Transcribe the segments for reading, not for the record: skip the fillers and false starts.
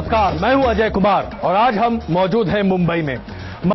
नमस्कार, मैं हूं अजय कुमार और आज हम मौजूद हैं मुंबई में।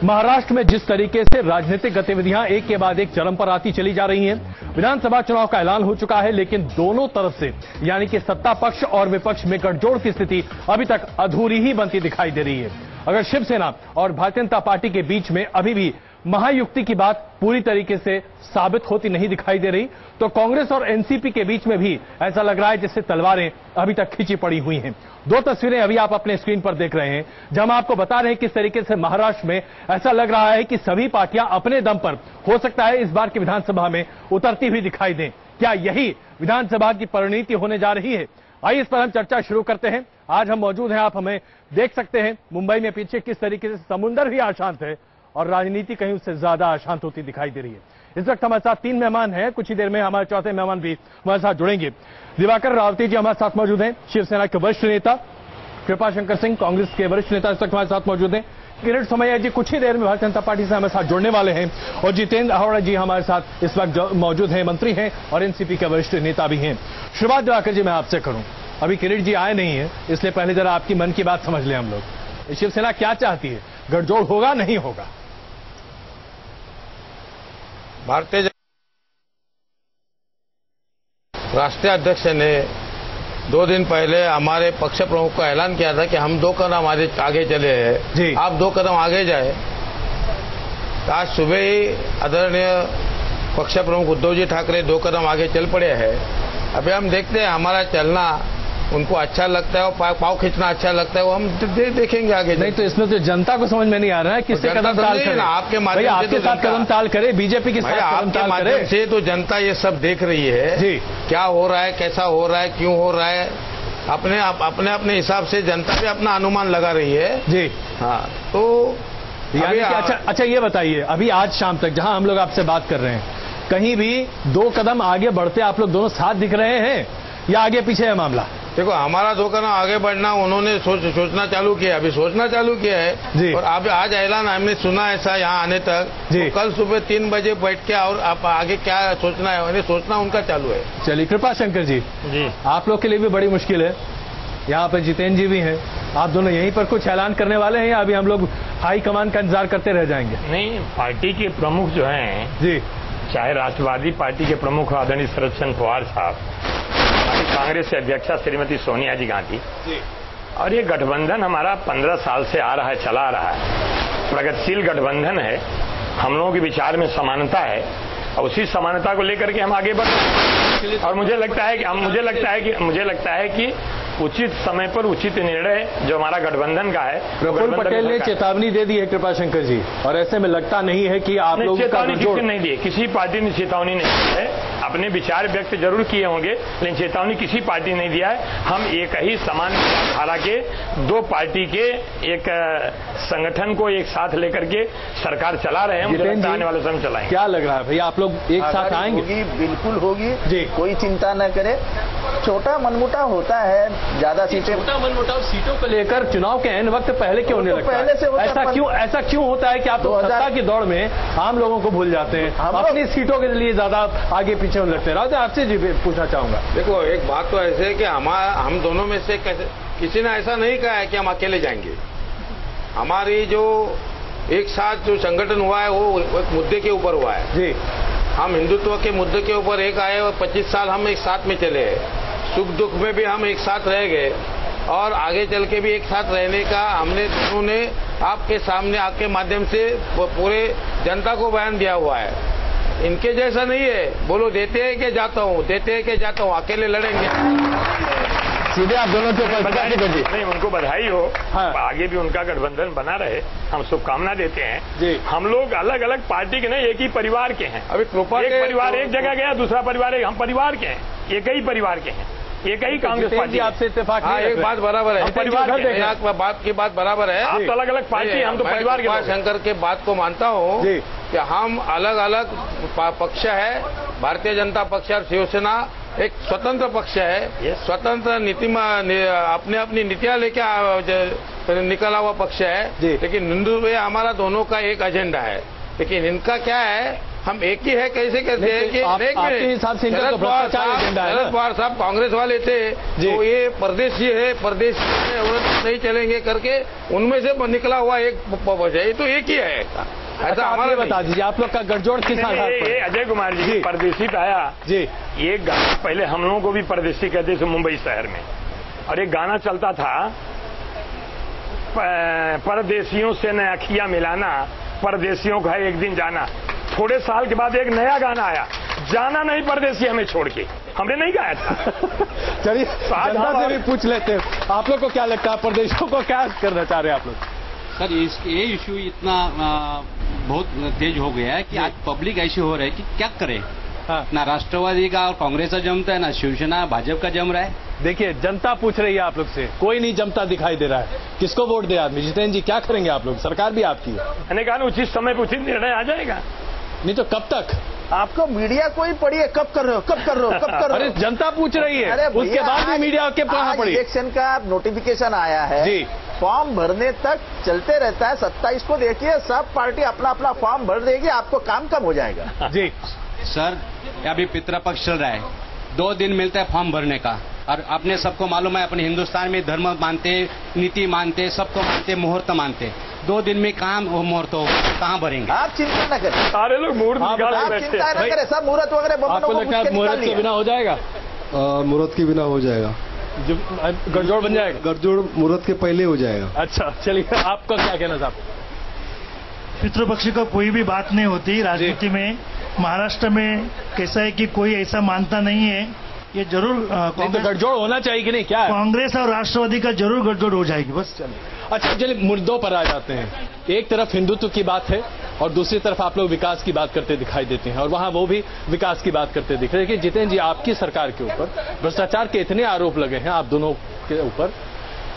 महाराष्ट्र में जिस तरीके से राजनीतिक गतिविधियां एक के बाद एक चरम पर आती चली जा रही हैं, विधानसभा चुनाव का ऐलान हो चुका है, लेकिन दोनों तरफ से यानी कि सत्ता पक्ष और विपक्ष में गठजोड़ की स्थिति अभी तक अधूरी ही बनती दिखाई दे रही है। अगर शिवसेना और भारतीय जनता पार्टी के बीच में अभी भी महायुक्ति की बात पूरी तरीके से साबित होती नहीं दिखाई दे रही, तो कांग्रेस और एनसीपी के बीच में भी ऐसा लग रहा है जैसे तलवारें अभी तक खींची पड़ी हुई हैं। दो तस्वीरें अभी आप अपने स्क्रीन पर देख रहे हैं, जहां हम आपको बता रहे हैं किस तरीके से महाराष्ट्र में ऐसा लग रहा है कि सभी पार्टियां अपने दम पर हो सकता है इस बार की विधानसभा में उतरती हुई दिखाई दें। क्या यही विधानसभा की परिणति होने जा रही है? आइए इस पर हम चर्चा शुरू करते हैं। आज हम मौजूद हैं, आप हमें देख सकते हैं मुंबई में पीछे किस तरीके से समुंदर भी अशांत है और राजनीति कहीं उससे ज्यादा अशांत होती दिखाई दे रही है। इस वक्त हमारे साथ 3 मेहमान हैं, कुछ ही देर में हमारे चौथे मेहमान भी हमारे साथ जुड़ेंगे। दिवाकर रावते जी हमारे साथ मौजूद हैं, शिवसेना के वरिष्ठ नेता। कृपाशंकर सिंह कांग्रेस के वरिष्ठ नेता इस वक्त हमारे साथ मौजूद हैं। किरीट सोमैया जी कुछ ही देर में भारतीय जनता पार्टी से हमारे साथ जुड़ने वाले हैं और जितेंद्र अरोड़ा जी हमारे साथ इस वक्त मौजूद हैं, मंत्री हैं और एनसीपी के वरिष्ठ नेता भी हैं। शुरुआत दिवाकर जी मैं आपसे करूं, अभी किरीट जी आए नहीं है, इसलिए पहले जरा आपकी मन की बात समझ लें हम लोग। शिवसेना क्या चाहती है, गठजोड़ होगा नहीं होगा? भारतीय राष्ट्रीय अध्यक्ष ने 2 दिन पहले हमारे पक्ष प्रमुख को ऐलान किया था कि हम 2 कदम आगे चले हैं, आप 2 कदम आगे जाए। तो आज सुबह ही आदरणीय पक्ष प्रमुख उद्धव जी ठाकरे 2 कदम आगे चल पड़े हैं। अभी हम देखते हैं हमारा चलना उनको अच्छा लगता है और पाव खींचना अच्छा लगता है, वो हम देखेंगे आगे। नहीं तो इसमें तो जनता को समझ में नहीं आ रहा है किससे कदम ताल करे। आपके माध्यम से आपके साथ कदम ताल करे, बीजेपी के साथ आपके माध्यम से तो जनता ये सब देख रही है जी, क्या हो रहा है, कैसा हो रहा है, क्यों हो रहा है। अपने हिसाब से जनता भी अपना अनुमान लगा रही है जी। हाँ, तो यानी अच्छा ये बताइए, अभी आज शाम तक जहां हम लोग आपसे बात कर रहे हैं, कहीं भी 2 कदम आगे बढ़ते आप लोग दोनों साथ दिख रहे हैं या आगे पीछे है मामला? देखो, हमारा 2 कदम आगे बढ़ना उन्होंने सोचना चालू किया, अभी सोचना चालू किया है जी। और अब आज ऐलान हमने सुना ऐसा यहाँ आने तक जी। तो कल सुबह 3 बजे बैठ के और आप आगे क्या सोचना है उन्हें सोचना उनका चालू है। चलिए कृपाशंकर जी, आप लोग के लिए भी बड़ी मुश्किल है, यहाँ पर जितेंद्र जी भी हैं, आप दोनों यहीं पर कुछ ऐलान करने वाले हैं या अभी हम लोग हाई कमान का इंतजार करते रह जाएंगे? नहीं, पार्टी के प्रमुख जो हैं जी, चाहे राष्ट्रवादी पार्टी के प्रमुख आदरणीय शरद चंद्र पवार साहब, कांग्रेस के अध्यक्षा श्रीमती सोनिया जी गांधी, और ये गठबंधन हमारा 15 साल से आ रहा है, चला आ रहा है, प्रगतिशील गठबंधन है। हम लोगों के विचार में समानता है और उसी समानता को लेकर के हम आगे बढ़ रहे हैं। और मुझे लगता है कि उचित समय पर उचित निर्णय जो हमारा गठबंधन का है। प्रफुल्ल पटेल ने चेतावनी दे दी है कृपाशंकर जी, और ऐसे में लगता नहीं है कि आप लोग चेतावनी किसी नहीं दी, किसी पार्टी ने चेतावनी नहीं दी है। अपने विचार व्यक्त जरूर किए होंगे, लेकिन चेतावनी किसी पार्टी ने दिया है। हम एक ही समान धारा के 2 पार्टी के एक संगठन को एक साथ लेकर के सरकार चला रहे हैं। मुझे आने वाले समय चलाएंगे। क्या लग रहा है भैया, आप लोग एक साथ आएंगे? बिल्कुल होगी जी, कोई चिंता न करे। छोटा मनमुटाव होता है, ज्यादा सीटें, छोटा मनमुटाव सीटों को लेकर चुनाव के एन वक्त पहले क्यों होने लगता है? ऐसा क्यों होता है कि आप सत्ता की दौड़ में आम लोगों को भूल जाते हैं, अपनी सीटों के लिए ज्यादा आगे पीछे लगते हैं? आपसे जी पूछना चाहूंगा। देखो, एक बात तो ऐसे है कि हम दोनों में से किसी ने ऐसा नहीं कहा है कि हम अकेले जाएंगे। हमारी जो एक साथ जो संगठन हुआ है वो एक मुद्दे के ऊपर हुआ है जी। हम हिंदुत्व के मुद्दे के ऊपर एक आए और 25 साल हम एक साथ में चले हैं, सुख दुख में भी हम एक साथ रह गए और आगे चल के भी एक साथ रहने का हमने दोनों ने आपके सामने आपके माध्यम से पूरे जनता को बयान दिया हुआ है। इनके जैसा नहीं है, बोलो देते हैं कि जाता हूँ, देते हैं कि जाता हूँ, अकेले लड़ेंगे। सीधे आप दोनों के ऊपर नहीं, उनको बधाई हो। हाँ। आगे भी उनका गठबंधन बना रहे, हम शुभकामना देते हैं जी। हम लोग अलग अलग पार्टी के नहीं, एक ही परिवार के हैं। अभी एक परिवार एक जगह गया, दूसरा परिवार हम परिवार के हैं, एक ही परिवार के हैं, एक ही कांग्रेस पार्टी। आपसे इत्तेफाक है? एक बात बराबर है, परिवार बात की बात बराबर है। आप तो अलग अलग पार्टी, हम तो परिवार के। शंकर के बात को मानता हूँ कि हम अलग अलग पक्ष है, भारतीय जनता पक्ष और शिवसेना एक स्वतंत्र पक्ष है, स्वतंत्र नीति अपनी नीतियां लेके निकला हुआ पक्ष है। लेकिन हिंदू में हमारा दोनों का एक एजेंडा है। लेकिन इनका क्या है, हम एक ही है कैसे कहते हैं कि आपके हिसाब से इनका तो भ्रष्टाचार एजेंडा है। शरद पवार साहब कांग्रेस वाले थे तो ये परदेशी है, परदेशी नहीं चलेंगे करके उनमें से निकला हुआ एक है, तो एक ही है ऐसा हमारे बता दीजिए आप लोग का गठजोड़ किस आधार पर? अजय कुमार जी परदेशी आया जी, एक गाना पहले हम लोगों को भी परदेशी कहते थे मुंबई शहर में, और एक गाना चलता था परदेशियों से न अखियां मिलाना, परदेशियों का है एक दिन जाना। थोड़े साल के बाद एक नया गाना आया, जाना नहीं परदेशी हमें छोड़ के, हमने नहीं गाया था। चलिए जनता से भी पूछ लेते हैं, आप लोग को क्या लगता है परदेशियों को क्या करना चाह रहे हैं आप लोग? सर ये इशू इतना बहुत तेज हो गया है कि आज पब्लिक ऐसी हो रही है कि क्या करे। ना राष्ट्रवादी का और कांग्रेस का जमता है, ना शिवसेना भाजपा का जम रहा है। देखिए जनता पूछ रही है आप लोग से, कोई नहीं जमता दिखाई दे रहा है, किसको वोट दे आदमी? जितेंद्र जी क्या करेंगे आप लोग? सरकार भी आपकी है। मैंने कहा उचित समय पर उचित निर्णय आ जाएगा, नहीं तो कब तक? आपको मीडिया कोई पड़ी है, कब कर रहे हो, कब कर रहे हो, कब कर रहे हो? अरे जनता पूछ रही है, उसके बाद भी मीडिया के कहाँ पड़ी? इलेक्शन का नोटिफिकेशन आया है जी, फॉर्म भरने तक चलते रहता है। 27 को देखिए सब पार्टी अपना अपना फॉर्म भर देगी, आपको काम कम हो जाएगा। जी सर अभी पितृपक्ष चल रहा है, 2 दिन मिलता है फॉर्म भरने का, और अपने सबको मालूम है अपने हिंदुस्तान में धर्म मानते, नीति मानते, सबको मानते, मुहूर्त मानते। 2 दिन में काम मुहूर्त हो, कहाँ भरेंगे? आप चिंता न करें, सारे लोग मुहूर्त आप चिंता न करें, सब मुहूर्त वगैरह आपको लगता है मुहूर्त के बिना हो जाएगा? मुहूर्त के बिना हो जाएगा, गठजोड़ बन जाएगा, गठजोड़ मुहूर्त के पहले हो जाएगा। अच्छा चलिए आपका क्या कहना साहब? पितृपक्ष का कोई भी बात नहीं होती राजनीति में। महाराष्ट्र में कैसा है कि कोई ऐसा मानता नहीं है, ये जरूर तो गठजोड़ होना चाहिए कि नहीं, क्या है? कांग्रेस और राष्ट्रवादी का जरूर गठजोड़ हो जाएगी बस। अच्छा चलिए मुद्दों पर आ जाते हैं। एक तरफ हिंदुत्व की बात है और दूसरी तरफ आप लोग विकास की बात करते दिखाई देते हैं, और वहां वो भी विकास की बात करते दिख रहे हैं। लेकिन जितेंद्र जी आपकी सरकार के ऊपर भ्रष्टाचार के इतने आरोप लगे हैं आप दोनों के ऊपर,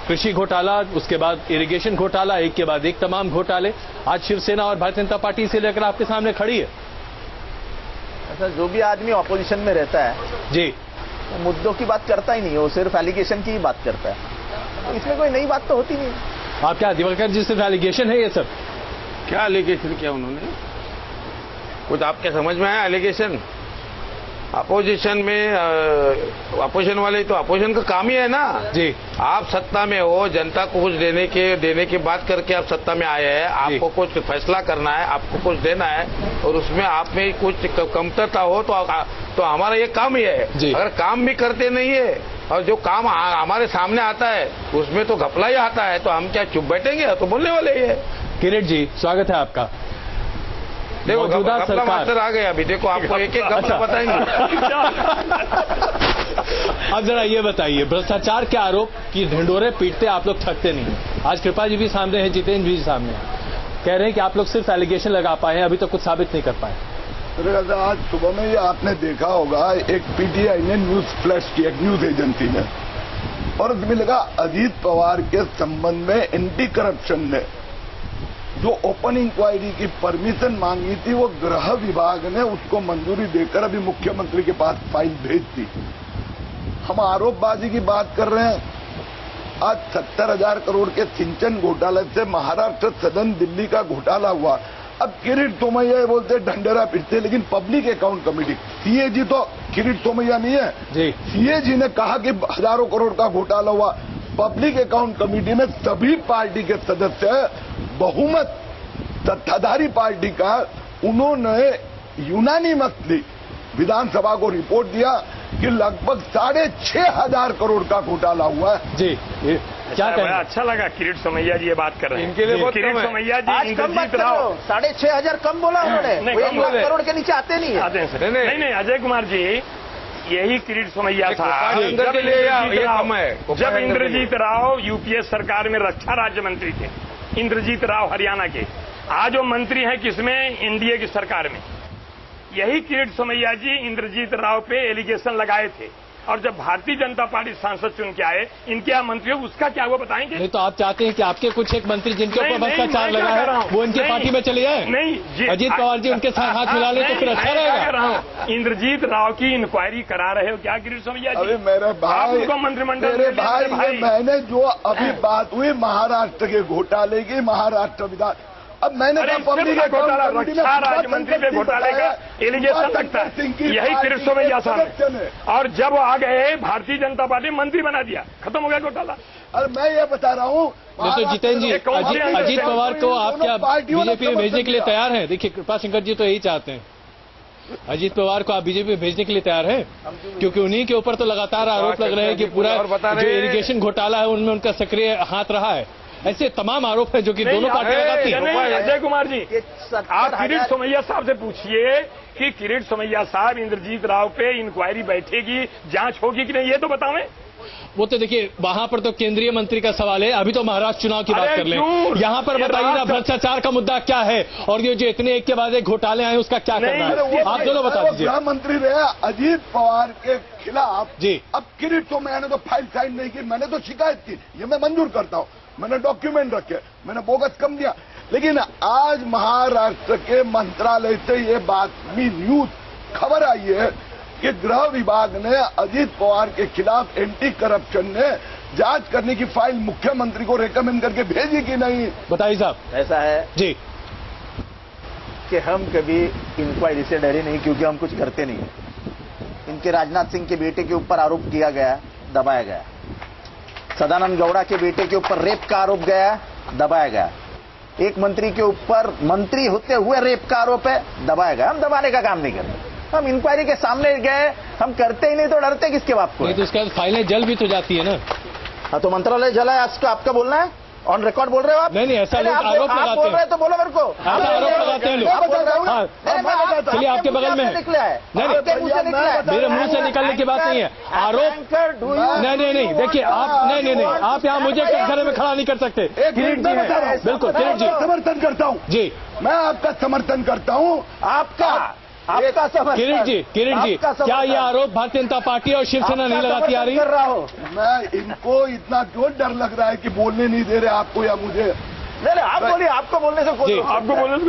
कृषि घोटाला, उसके बाद इरिगेशन घोटाला, एक के बाद एक तमाम घोटाले। आज शिवसेना और भारतीय जनता पार्टी से लेकर आपके सामने खड़ी है। अच्छा जो भी आदमी ऑपोजिशन में रहता है जी, वो मुद्दों की बात करता ही नहीं, वो सिर्फ एलिगेशन की ही बात करता है, तो इसमें कोई नई बात तो होती नहीं। आप क्या दिवाकर जी सिर्फ एलिगेशन है ये सब? क्या एलिगेशन किया उन्होंने? कुछ आपके समझ में आया एलिगेशन? अपोजिशन में अपोजिशन वाले तो अपोजिशन का काम ही है ना जी। आप सत्ता में हो, जनता को कुछ देने की बात करके आप सत्ता में आए हैं, आपको कुछ फैसला करना है, आपको कुछ देना है, और उसमें आप में कुछ कमतरता हो तो हमारा ये काम ही है। अगर काम भी करते नहीं है और जो काम हमारे सामने आता है उसमें तो घपला ही आता है, तो हम क्या चुप बैठेंगे? तो बोलने वाले ही है। किरीट जी स्वागत है आपका। देखो मौजूदा सरकार आ गया अभी, देखो आपको एक एक घपला बताएंगे। अब जरा ये बताइए, भ्रष्टाचार के आरोप की ढिंडोरे पीटते आप लोग थकते नहीं। आज कृपा जी भी सामने है, जितेंद्र जी सामने है, कह रहे हैं कि आप लोग सिर्फ एलिगेशन लगा पाए हैं, अभी तक कुछ साबित नहीं कर पाए। आज सुबह में ये आपने देखा होगा एक पीटीआई ने न्यूज फ्लैश की, एक न्यूज एजेंसी ने, और उसमें लगा अजीत पवार के संबंध में एंटी करप्शन ने जो ओपन इंक्वायरी की परमिशन मांगी थी, वो गृह विभाग ने उसको मंजूरी देकर अभी मुख्यमंत्री के पास फाइल भेज दी। हम आरोपबाजी की बात कर रहे हैं। आज 70,000 करोड़ के सिंचन घोटाले से महाराष्ट्र सदन दिल्ली का घोटाला हुआ। अब किरीट सोमैया बोलते ढंढेरा पीटते, लेकिन पब्लिक अकाउंट कमेटी सीएजी तो किरीट सोमैया नहीं है जी। सीएजी ने कहा कि हजारों करोड़ का घोटाला हुआ। पब्लिक अकाउंट कमेटी में सभी पार्टी के सदस्य, बहुमत सत्ताधारी पार्टी का, उन्होंने यूनानिमसली विधानसभा को रिपोर्ट दिया कि लगभग 6,500 करोड़ का घोटाला हुआ है जी। क्या कहना? अच्छा लगा किरीट सोमैया जी ये बात कर रहे हैं, इनके लिए बहुत किरीट सोमैया जी इंद्रजीत राव 6,500 कम बोला उन्होंने, 1 लाख करोड़ के नीचे आते नहीं है। नहीं अजय कुमार जी, यही किरीट सोमैया था जब इंद्रजीत राव यूपीए सरकार में रक्षा राज्य मंत्री थे, इंद्रजीत राव हरियाणा के। आज वो मंत्री हैं किसमें? एनडीए की सरकार में। यही किरीट सोमैया जी इंद्रजीत राव पे एलिगेशन लगाए थे, और जब भारतीय जनता पार्टी सांसद चुन के आए, इनके यहाँ मंत्री हो, उसका क्या हुआ बताएंगे? नहीं तो आप चाहते हैं कि आपके कुछ एक मंत्री जिनके ऊपर भ्रष्टाचार लगा है वो इनके पार्टी में चले जाए? नहीं, अजीत पवार जी उनके साथ हाथ मिला ले तो फिर अच्छा रहेगा। इंद्रजीत राव की इंक्वायरी करा रहे हो क्या किरीट सोमैया जी? अरे मेरे भाई, उनको मंत्रिमंडल मेरे भाई, मैंने जो अभी बात हुई महाराष्ट्र के घोटाले की, महाराष्ट्र विधान, अब मैंने अरे कहा पब्लिक घोटाला, रक्षा राज्य मंत्री पे घोटाले का एलिगेशन लगता है, यही किरीट सोमैया साहब है। और जब आ गए भारतीय जनता पार्टी मंत्री बना दिया, खत्म हो गया घोटाला। और मैं ये बता रहा हूँ मिस्टर जितेंद्र जी, अजीत पवार को आप क्या बीजेपी में भेजने के लिए तैयार हैं? देखिए कृपाशंकर जी तो यही चाहते हैं, अजीत पवार को आप बीजेपी में भेजने के लिए तैयार हैं? क्योंकि उन्हीं के ऊपर तो लगातार आरोप लग रहे हैं कि पूरा जो इरिगेशन घोटाला है उनमें उनका सक्रिय हाथ रहा है। ऐसे तमाम आरोप है जो कि दोनों पार्टी लगाती है। अजय कुमार जी, आप किरीट सोमैया साहब से पूछिए कि किरीट सोमैया साहब इंद्रजीत राव पे इंक्वायरी बैठेगी, जांच होगी कि नहीं, ये तो बतावें। वो तो देखिए वहां पर तो केंद्रीय मंत्री का सवाल है, अभी तो महाराष्ट्र चुनाव की बात कर लें। यहाँ पर बताइए ना भ्रष्टाचार का मुद्दा क्या है और ये जो इतने एक के बाद एक घोटाले आए उसका क्या करना है, आप दोनों बता दीजिए। गृह मंत्री रहे अजीत पवार के खिलाफ जी, अब किरीट सोमैया ने तो फाइल साइन नहीं की, मैंने तो शिकायत की, ये मैं मंजूर करता हूँ, मैंने डॉक्यूमेंट रखे, मैंने बोगस कम दिया। लेकिन आज महाराष्ट्र के मंत्रालय से ये बातमी न्यूज खबर आई है कि गृह विभाग ने अजीत पवार के खिलाफ एंटी करप्शन ने जांच करने की फाइल मुख्यमंत्री को रेकमेंड करके भेजी कि नहीं। बताइए साहब। ऐसा है जी कि हम कभी इंक्वायरी से डरे नहीं, क्योंकि हम कुछ करते नहीं। इनके राजनाथ सिंह के बेटे के ऊपर आरोप किया गया, दबाया गया। सदानंद गौड़ा के बेटे के ऊपर रेप का आरोप गया, दबाया गया। एक मंत्री के ऊपर मंत्री होते हुए रेप का आरोप है, दबाया गया। हम दबाने का काम नहीं करते, हम इंक्वायरी के सामने गए, हम करते ही नहीं तो डरते किसके बाप को? नहीं तो उसके बाद फाइलें जल भी तो जाती है ना। हाँ तो मंत्रालय जला है, आपका बोलना है, ऑन रिकॉर्ड बोल रहे हो आप? नहीं ऐसा लोग आरोप लगाते हैं। बोल रहे तो बोलो मेरे को। ऐसा आरोप लगाते हैं लोग। चलिए आपके बगल में निकला है, मेरे मुंह से निकलने की बात नहीं है आरोप। नहीं देखिए आप नहीं आप यहाँ मुझे कटघरे में खड़ा नहीं कर सकते। किरीट जी बिल्कुल किरीट जी समर्थन करता हूँ जी, मैं आपका समर्थन करता हूँ। आपका किरीट जी क्या ये आरोप भारतीय जनता पार्टी और शिवसेना नहीं लगाती आ रही? कर रहा हो मैं इनको इतना क्यों डर लग रहा है कि बोलने नहीं दे रहे आपको या मुझे? नहीं आप बोलिए, आपको बोलने से कोई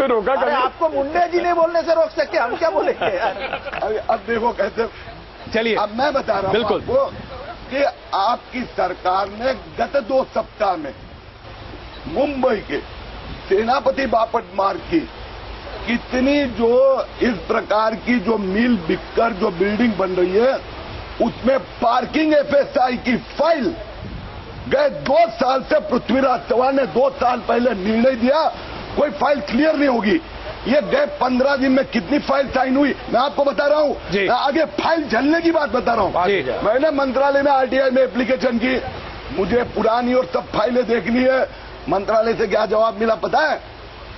रोका? अरे आपको मुंडे जी नहीं बोलने से रोक सकते, हम क्या बोलेंगे? अब देखो कैसे, चलिए अब मैं बता रहा हूँ बिल्कुल आपको कि आपकी सरकार ने गत 2 सप्ताह में मुंबई के सेनापति बापट मार्ग की कितनी जो इस प्रकार की जो मिल बिककर जो बिल्डिंग बन रही है उसमें पार्किंग एफएसआई की फाइल गए 2 साल से पृथ्वीराज चौहान ने 2 साल पहले निर्णय दिया कोई फाइल क्लियर नहीं होगी। ये गए 15 दिन में कितनी फाइल साइन हुई मैं आपको बता रहा हूँ। आगे फाइल जलने की बात बता रहा हूँ। मैंने मंत्रालय में आरटीआई में एप्लीकेशन की, मुझे पुरानी और सब फाइलें देखनी है। मंत्रालय से क्या जवाब मिला पता है?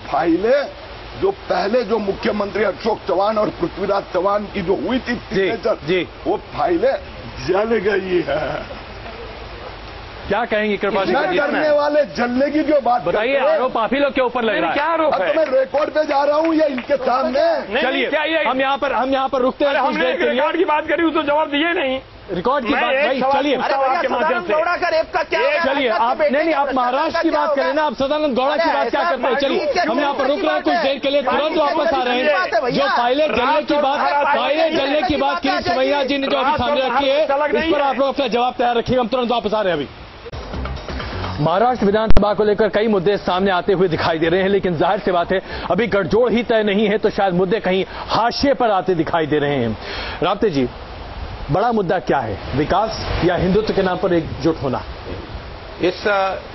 फाइलें जो पहले जो मुख्यमंत्री अशोक चौहान और पृथ्वीराज चौहान की जो हुई थी सिग्नेचर, वो फाइलें जल गई है। क्या कहेंगे कृपा करने वाले जलने की जो बात बताइए, आरोप आप ही लोग के ऊपर लग रहा है। क्या आरोप है? मैं रिकॉर्ड पे जा रहा हूँ या इनके सामने? चलिए हम यहाँ पर रुकते हैं। हमने रिकॉर्ड की बात करी, उसको जवाब दिए नहीं। रिकॉर्ड की बात भाई चलिए गौड़ा का रेप का क्या? चलिए आप नहीं आप महाराष्ट्र की बात करें ना, आप सदानंद गौड़ा की बात क्या करते हैं? चलिए हम यहाँ पर रुक रहे हैं कुछ देर के लिए, तुरंत वापस आ रहे हैं। जो फाइलें जलने की बात किरीट सोमैया जी ने जो अभी सामने रखी है इस पर आप लोग अपना जवाब तैयार रखिएगा। हम तुरंत वापस आ रहे हैं। अभी महाराष्ट्र विधानसभा को लेकर कई मुद्दे सामने आते हुए दिखाई दे रहे हैं, लेकिन जाहिर सी बात है अभी गठजोड़ ही तय नहीं है तो शायद मुद्दे कहीं हाशिए पर आते दिखाई दे रहे हैं। राप्ते जी, बड़ा मुद्दा क्या है, विकास या हिंदुत्व के नाम पर एकजुट होना? इस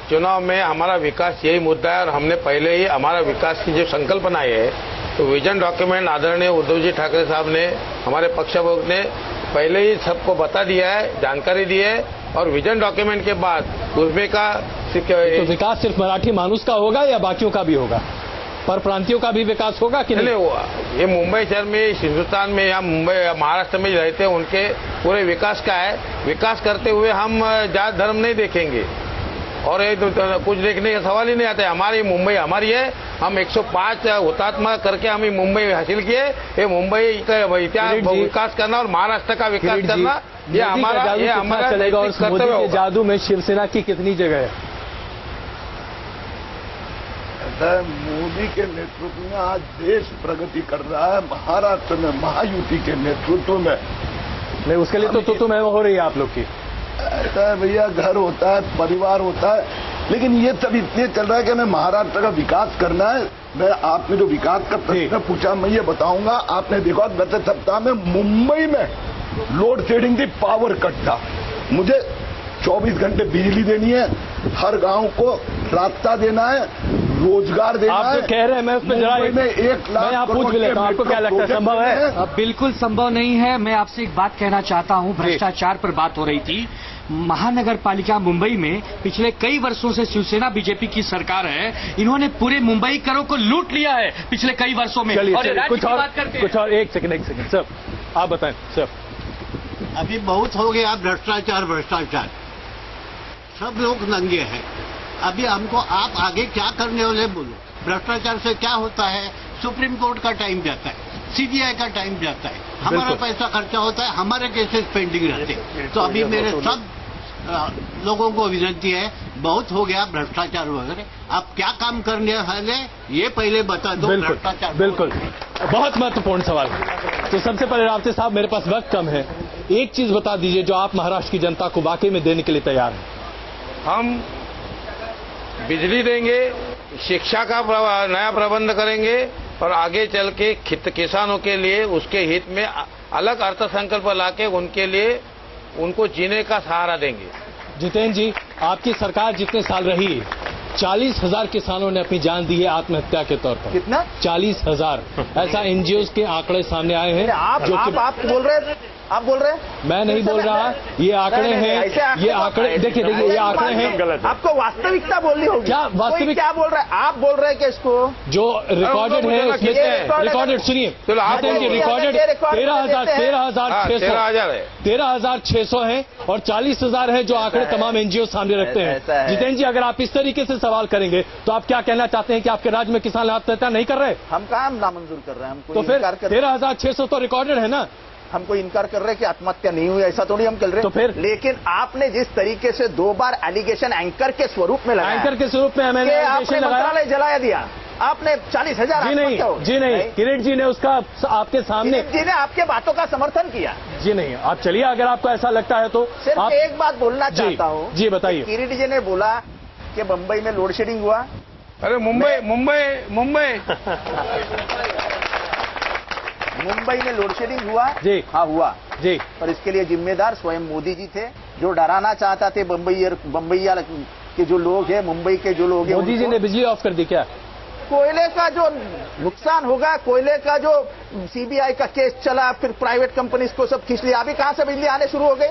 चुनाव में हमारा विकास यही मुद्दा है और हमने पहले ही हमारा विकास की जो संकल्पना है तो विजन डॉक्यूमेंट आदरणीय उद्धव जी ठाकरे साहब ने, हमारे पक्ष प्रमुख ने पहले ही सबको बता दिया है, जानकारी दी है। और विजन डॉक्यूमेंट के बाद उसमें का तो विकास सिर्फ मराठी मानुस का होगा या बाकियों का भी होगा? पर प्रांतियों का भी विकास होगा कि नहीं? ये मुंबई शहर में, हिंदुस्तान में या मुंबई महाराष्ट्र में रहते हैं उनके पूरे विकास का है। विकास करते हुए हम जात धर्म नहीं देखेंगे और ये तो कुछ देखने का सवाल ही नहीं आता है। हमारी मुंबई हमारी है, हम 105 हुतात्मा करके हम ये मुंबई हासिल किए। ये मुंबई का इतिहास विकास करना और महाराष्ट्र का विकास करना ये हमारा चलेगा। और मोदी के जादू में शिवसेना की कितनी जगह है? मोदी के नेतृत्व में आज देश प्रगति कर रहा है। महाराष्ट्र में महायुति के नेतृत्व में नहीं, उसके लिए तो मैं हो रही है आप लोग की। ऐसा है भैया, घर होता है, परिवार होता है, लेकिन ये सब इसलिए चल रहा है कि हमें महाराष्ट्र का विकास करना है। मैं आपने जो विकास का प्रश्न पूछा, मैं ये बताऊंगा, आपने देखा गत सप्ताह में मुंबई में लोड शेडिंग थी, पावर कट था। मुझे 24 घंटे बिजली देनी है, हर गांव को रास्ता देना है, रोजगार देना है। आप जो कह रहे हैं मैं उस पर जरा में 1 लाख मैं यहाँ पूछ भी लेता हूँ, आपको क्या लगता है संभव है? बिल्कुल संभव नहीं है। मैं आपसे एक बात कहना चाहता हूँ, भ्रष्टाचार पर बात हो रही थी। महानगर पालिका मुंबई में पिछले कई वर्षों से शिवसेना बीजेपी की सरकार है, इन्होंने पूरे मुंबई करों को लूट लिया है पिछले कई वर्षों में। चलिए, और कुछ और एक सेकंड सर, आप बताएं सर। अभी बहुत हो गया भ्रष्टाचार, सब लोग नंगे हैं। अभी हमको आप आगे क्या करने वाले बोलो। भ्रष्टाचार से क्या होता है, सुप्रीम कोर्ट का टाइम जाता है, सीबीआई का टाइम जाता है, हमारा पैसा खर्चा होता है, हमारे केसेस पेंडिंग रहते हैं। तो अभी मेरे सब लोगों को विनती है, बहुत हो गया भ्रष्टाचार वगैरह, आप क्या काम करने वाले ये पहले बता दो। भ्रष्टाचार बिल्कुल बहुत महत्वपूर्ण सवाल। तो सबसे पहले रावते साहब, मेरे पास वक्त कम है, एक चीज बता दीजिए जो आप महाराष्ट्र की जनता को वाकई में देने के लिए तैयार हैं। हम बिजली देंगे, शिक्षा का नया प्रबंध करेंगे और आगे चल के किसानों के लिए उसके हित में अलग अर्थसंकल्प लाके उनके लिए उनको जीने का सहारा देंगे। जितेंद्र जी, आपकी सरकार जितने साल रही, 40,000 किसानों ने अपनी जान दी है आत्महत्या के तौर पर। कितना? 40,000। ऐसा एनजीओ के आंकड़े सामने आए हैं। आप बोल रहे हैं, आप बोल रहे हैं? मैं नहीं बोल रहा, ये आंकड़े हैं, ये आंकड़े देखिए ये आंकड़े हैं। आपको वास्तविकता बोलनी होगी। क्या वास्तविक? क्या बोल रहे हैं आप? बोल रहे हैं कि इसको जो रिकॉर्डेड है उसमें रिकॉर्डेड सुनिए, रिकॉर्डेड 13,600 है और 40,000 है जो आंकड़े तमाम एनजीओ सामने रखते हैं। जितेंद्र जी, अगर आप इस तरीके से सवाल करेंगे तो आप क्या कहना चाहते हैं कि आपके राज्य में किसान आत्महत्या नहीं कर रहे? हम कहाँ नामंजूर कर रहे हैं? तो फिर 13,600 तो रिकॉर्डेड है ना। हमको इनकार कर रहे हैं कि आत्महत्या नहीं हुई, ऐसा थोड़ी हम कर रहे हैं। तो फिर? लेकिन आपने जिस तरीके से 2 बार एलिगेशन एंकर के स्वरूप में लगाया, एंकर के स्वरूप में मैंने आपने मंत्रालय जलाया दिया, आपने 40,000। जी नहीं, किरीट जी ने उसका आपके सामने, किरीट जी ने आपके बातों का समर्थन किया। जी नहीं, आप चलिए, अगर आपको ऐसा लगता है तो सिर्फ आप एक बात बोलना चाहता हूँ। जी बताइए। किरीट जी ने बोला कि मुंबई में लोड शेडिंग हुआ। अरे मुंबई में लोड शेडिंग हुआ जी। हाँ हुआ जी। पर इसके लिए जिम्मेदार स्वयं मोदी जी थे, जो डराना चाहता थे बम्बईया के जो लोग हैं, मुंबई के जो लोग हैं। मोदी जी ने बिजली ऑफ कर दी क्या? कोयले का जो नुकसान होगा, कोयले का जो सीबीआई का केस चला, फिर प्राइवेट कंपनीज को सब खींच लिया। अभी कहां से बिजली आने शुरू हो गई?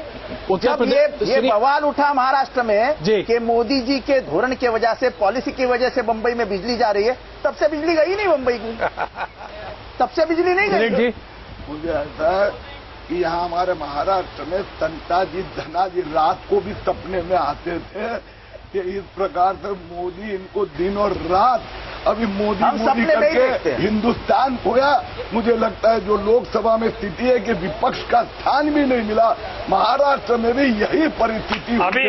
जब ये बवाल उठा महाराष्ट्र में कि मोदी जी के धोरण की वजह से, पॉलिसी की वजह से मुंबई में बिजली जा रही है, तब से बिजली गई नहीं मुंबई की। तब से बिजली नहीं गई। मुझे ऐसा है कि यहाँ हमारे महाराष्ट्र में संताजी धनाजी रात को भी सपने में आते थे कि इस प्रकार से मोदी इनको दिन और रात अभी मोदी करके हिंदुस्तान खोया। मुझे लगता है जो लोकसभा में स्थिति है कि विपक्ष का स्थान भी नहीं मिला, महाराष्ट्र में भी यही परिस्थिति। अभी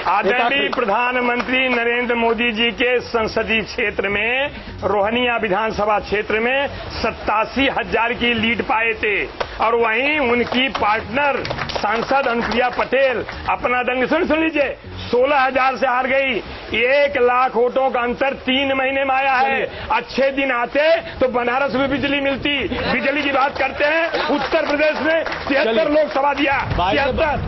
आदरणीय प्रधानमंत्री नरेंद्र मोदी जी के संसदीय क्षेत्र में, रोहनिया विधानसभा क्षेत्र में 87,000 की लीड पाए थे और वहीं उनकी पार्टनर सांसद अनुप्रिया पटेल अपना दंग सुन लीजिए 16,000 से हार गई। 1 लाख वोटों का अंतर 3 महीने में आया है। अच्छे दिन आते तो बनारस में बिजली मिलती। बिजली की बात करते हैं, उत्तर प्रदेश में 73 लोकसभा दिया, 73।